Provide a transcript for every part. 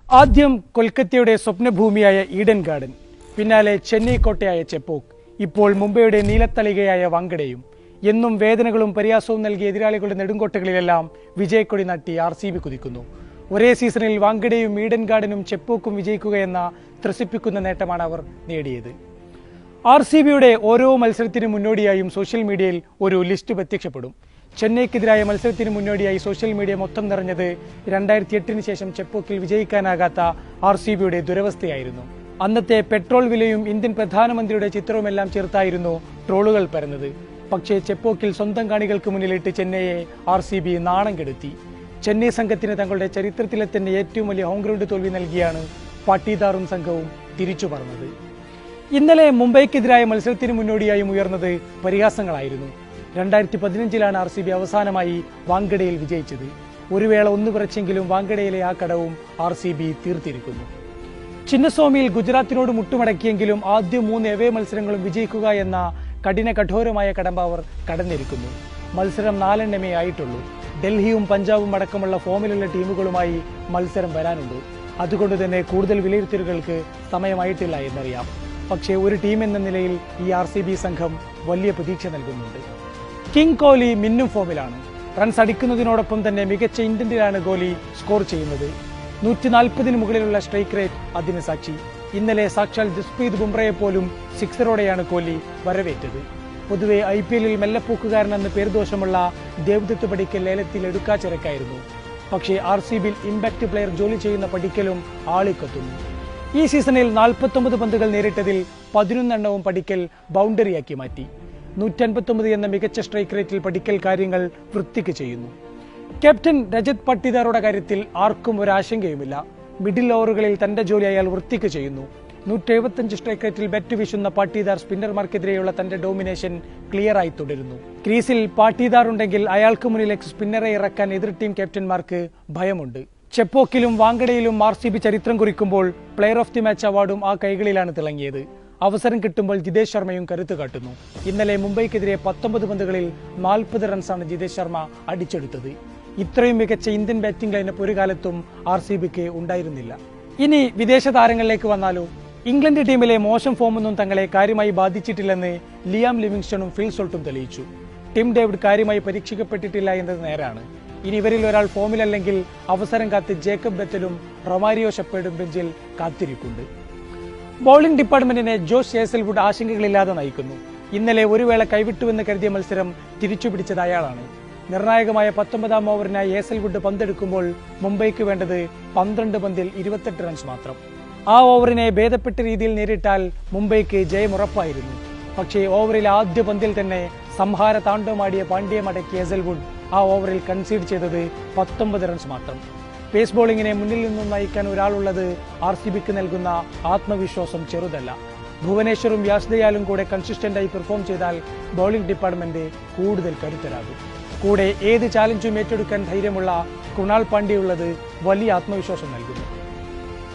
ആദ്യം കൊൽക്കത്തയുടെ സ്വപ്നഭൂമിയായ ഈഡൻ ഗാർഡൻ, പിന്നാലെ ചെന്നൈ കോട്ടയായ ചെപ്പോക്ക്, ഇപ്പോൾ മുംബൈയുടെ നീലത്തളികയായ വാങ്കഡയും. എന്നും വേദനകളും പരിയാസവും നൽകിയ എതിരാളികളുടെ നെടുങ്കോട്ടകളിലെല്ലാം വിജയക്കൊടി നാട്ടി RCB കുതിക്കുന്നു. ഒരേ സീസണിൽ വാങ്കഡയും ഈഡൻ ഗാർഡനും ചെപ്പോക്കും വിജയിക്കുകയെന്ന ത്രസിപ്പിക്കുന്ന നേട്ടമാണ് അവർ നേടിയത്. RCBയുടെ ഓരോ മത്സരത്തിനും മുന്നോടിയായും സോഷ്യൽ മീഡിയയിൽ ഒരു ലിസ്റ്റ് പ്രത്യക്ഷപ്പെടും. ചെന്നൈക്കെതിരായ മത്സരത്തിന് മുന്നോടിയായി സോഷ്യൽ മീഡിയ മൊത്തം നിറഞ്ഞത് 2008 ശേഷം ചെപ്പോക്കിൽ വിജയിക്കാനാകാത്ത RCBയുടെ ദുരവസ്ഥയായിരുന്നു. അന്നത്തെ പെട്രോൾ വിലയും ഇന്ത്യൻ പ്രധാനമന്ത്രിയുടെ ചിത്രവുമെല്ലാം ചേർത്തായിരുന്നു ട്രോളുകൾ പരന്നത്. പക്ഷേ ചെപ്പോക്കിൽ സ്വന്തം കാണികൾക്ക് മുന്നിലിട്ട് ചെന്നൈയെ RCB നാണം കെടുത്തി. ചെന്നൈ സംഘത്തിന് തങ്ങളുടെ ചരിത്രത്തിലെ തന്നെ ഏറ്റവും വലിയ ഹോം ഗ്രൗണ്ട് തോൽവി നൽകിയാണ് പാട്ടീദാറും സംഘവും തിരിച്ചു പറഞ്ഞത്. ഇന്നലെ മുംബൈക്കെതിരായ മത്സരത്തിന് മുന്നോടിയായും ഉയർന്നത് പരിഹാസങ്ങളായിരുന്നു. 2015 RCB അവസാനമായി വാങ്കഡയിൽ വിജയിച്ചത്. ഒരു വേള ഒന്ന് കുറച്ചെങ്കിലും വാങ്കഡയിലെ ആ കടവും RCB തീർത്തിരിക്കുന്നു. ചിന്നസ്വാമിയിൽ ഗുജറാത്തിനോട് മുട്ടുമടക്കിയെങ്കിലും ആദ്യ 3 എവേ മത്സരങ്ങളും വിജയിക്കുക എന്ന കഠോരമായ കടമ്പ അവർ കടന്നിരിക്കുന്നു. മത്സരം 4 ആയിട്ടുള്ളൂ. ഡൽഹിയും പഞ്ചാബും അടക്കമുള്ള ഫോമിലുള്ള ടീമുകളുമായി മത്സരം വരാനുണ്ട്. അതുകൊണ്ട് തന്നെ കൂടുതൽ വിലയിരുത്തലുകൾക്ക് സമയമായിട്ടില്ല എന്നറിയാം. പക്ഷേ ഒരു ടീം എന്ന നിലയിൽ ഈ RCB സംഘം വലിയ പ്രതീക്ഷ നൽകുന്നുണ്ട്. കിങ് കോഹ്ലി മിന്നും ഫോമിലാണ്. റൺസ് അടിക്കുന്നതിനോടൊപ്പം തന്നെ മികച്ച ഇന്റന്റിലാണ് കോഹ്ലി സ്കോർ ചെയ്യുന്നത്. 140 മുകളിലുള്ള സ്ട്രൈക്ക് റേറ്റ് അതിന് സാക്ഷി. ഇന്നലെ സാക്ഷാൽ ജസ്പ്രീത് ബുംറയെ പോലും സിക്സറോടെയാണ് കോഹ്ലി വരവേറ്റത്. പൊതുവെ IPL മെല്ലപ്പോക്കുകാരനെന്ന് പേർദോഷമുള്ള ദേവ്ദത്ത് പടിക്കൽ ലേലത്തിൽ എടുക്കാച്ചിറക്കായിരുന്നു. പക്ഷേ RCBയിൽ ഇമ്പാക്ട് പ്ലെയർ ജോലി ചെയ്യുന്ന പടിക്കലും ആളിക്കത്തുന്നു. ഈ സീസണിൽ 49 പന്തുകൾ നേരിട്ടതിൽ 11 പടിക്കൽ ബൗണ്ടറിയാക്കി മാറ്റി. 159 എന്ന മികച്ച സ്ട്രൈക്ക് റേറ്റിൽ പടിക്കൽ കാര്യങ്ങൾ വൃത്തിക്ക് ചെയ്യുന്നു. ക്യാപ്റ്റൻ രജത് പട്ടിദാറുടെ കാര്യത്തിൽ ആർക്കും ഒരാശങ്കയുമില്ല. മിഡിൽ ഓവറുകളിൽ തന്റെ ജോലി അയാൾ വൃത്തിക്ക് ചെയ്യുന്നു. 175 സ്ട്രൈക്ക് റേറ്റിൽ ബാറ്റ് വീശുന്ന പാട്ടീദാർ സ്പിന്നർമാർക്കെതിരെയുള്ള തന്റെ ഡോമിനേഷൻ ക്ലിയറായി തുടരുന്നു. ക്രീസിൽ പാട്ടീദാർ ഉണ്ടെങ്കിൽ അയാൾക്ക് മുന്നിലേക്ക് സ്പിന്നറെ ഇറക്കാൻ എതിർ ടീം ക്യാപ്റ്റന്മാർക്ക് ഭയമുണ്ട്. ചെപ്പോക്കിലും വാങ്കഡയിലും RCB ചരിത്രം കുറിക്കുമ്പോൾ പ്ലെയർ ഓഫ് ദി മാച്ച് അവാർഡും ആ കൈകളിലാണ് തിളങ്ങിയത്. അവസരം കിട്ടുമ്പോൾ ജിതേഷ് ശർമ്മയും കരുത്ത് കാട്ടുന്നു. ഇന്നലെ മുംബൈക്കെതിരെ 19 പന്തുകളിൽ 40 റൺസാണ് ജിതേഷ് ശർമ്മ അടിച്ചെടുത്തത്. ഇത്രയും മികച്ച ഇന്ത്യൻ ബാറ്റിംഗ് ലൈനപ്പ് ഒരു കാലത്തും RCBക്ക് ഉണ്ടായിരുന്നില്ല. ഇനി വിദേശ താരങ്ങളിലേക്ക് വന്നാലോ? ഇംഗ്ലണ്ട് ടീമിലെ മോശം ഫോമൊന്നും തങ്ങളെ കാര്യമായി ബാധിച്ചിട്ടില്ലെന്ന് ലിയാം ലിവിങ്സ്റ്റണും ഫിൽ സോൾട്ടും തെളിയിച്ചു. ടിം ഡേവിഡ് കാര്യമായി പരീക്ഷിക്കപ്പെട്ടിട്ടില്ല എന്നത് നേരാണ്. ഇനി ഇവരിൽ ഒരാൾ ഫോമിലല്ലെങ്കിൽ അവസരം കാത്ത് ജേക്കബ് ബെത്തലും റൊമാരിയോ ഷെപ്പേർഡും ബെഞ്ചിൽ കാത്തിരിക്കുന്നുണ്ട്. ബൗളിംഗ് ഡിപ്പാർട്ട്മെന്റിനെ ജോഷ് ഹേസൽവുഡ് ആശങ്കകളില്ലാതെ നയിക്കുന്നു. ഇന്നലെ ഒരു വേള കൈവിട്ടുവെന്ന് കരുതിയ മത്സരം തിരിച്ചുപിടിച്ചത് അയാളാണ്. നിർണായകമായ 19ാം ഓവറിനായി ഹേസൽവുഡ് പന്തെടുക്കുമ്പോൾ മുംബൈക്ക് വേണ്ടത് 12 പന്തിൽ 28 റൺസ് മാത്രം. ആ ഓവറിനെ ഭേദപ്പെട്ട രീതിയിൽ നേരിട്ടാൽ മുംബൈക്ക് ജയമുറപ്പായിരുന്നു. പക്ഷേ ഓവറിൽ ആദ്യ പന്തിൽ തന്നെ സംഹാര താണ്ഡവമാടിയ പാണ്ഡ്യയെ മടക്കിയ ഹേസൽവുഡ് ആ ഓവറിൽ കൺസീഡ് ചെയ്തത് 19 റൺസ് മാത്രം. പേസ് ബോളിങ്ങിനെ മുന്നിൽ നിന്നും നയിക്കാൻ ഒരാളുള്ളത് RCBക്ക് നൽകുന്ന ആത്മവിശ്വാസം ചെറുതല്ല. ഭുവനേശ്വറും യാസ്ദയാലും കൂടെ കൺസിസ്റ്റന്റായി പെർഫോം ചെയ്താൽ ബൗളിംഗ് ഡിപ്പാർട്ട്മെന്റ് കൂടുതൽ കരുത്തരാകും. കൂടെ ഏത് ചാലഞ്ചും ഏറ്റെടുക്കാൻ ധൈര്യമുള്ള കൃണാൽ പാണ്ഡ്യയുള്ളത് വലിയ ആത്മവിശ്വാസം നൽകുന്നു.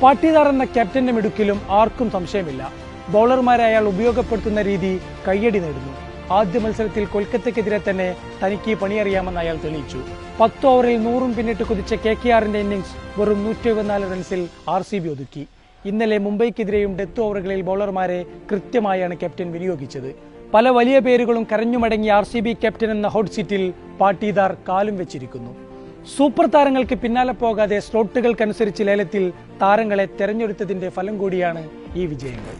പാട്ടീദാർ എന്ന ക്യാപ്റ്റന്റെ മിടുക്കിലും ആർക്കും സംശയമില്ല. ബൗളർമാരെ അയാൾ ഉപയോഗപ്പെടുത്തുന്ന രീതി കയ്യടി നേടുന്നു. ആദ്യ മത്സരത്തിൽ കൊൽക്കത്തയ്ക്കെതിരെ തന്നെ തനിക്ക് പണിയറിയാമെന്ന് അയാൾ തെളിയിച്ചു. 10 ഓവറിൽ 100 പിന്നിട്ട് കുതിച്ച KKRന്റെ ഇന്നിംഗ്സ് വെറും 174 റൺസിൽ RCB ഒതുക്കി. ഇന്നലെ മുംബൈക്കെതിരെയും ഡെത്ത് ഓവറുകളിൽ ബൗളർമാരെ കൃത്യമായാണ് ക്യാപ്റ്റൻ വിനിയോഗിച്ചത്. പല വലിയ പേരുകളും കരഞ്ഞുമടങ്ങിയ RCB ക്യാപ്റ്റൻ എന്ന ഹോട്ട് സീറ്റിൽ പാട്ടീദാർ കാലും വെച്ചിരിക്കുന്നു. സൂപ്പർ താരങ്ങൾക്ക് പിന്നാലെ പോകാതെ സ്ലോട്ടുകൾക്കനുസരിച്ച് ലേലത്തിൽ താരങ്ങളെ തെരഞ്ഞെടുത്തതിന്റെ ഫലം കൂടിയാണ് ഈ വിജയങ്ങൾ.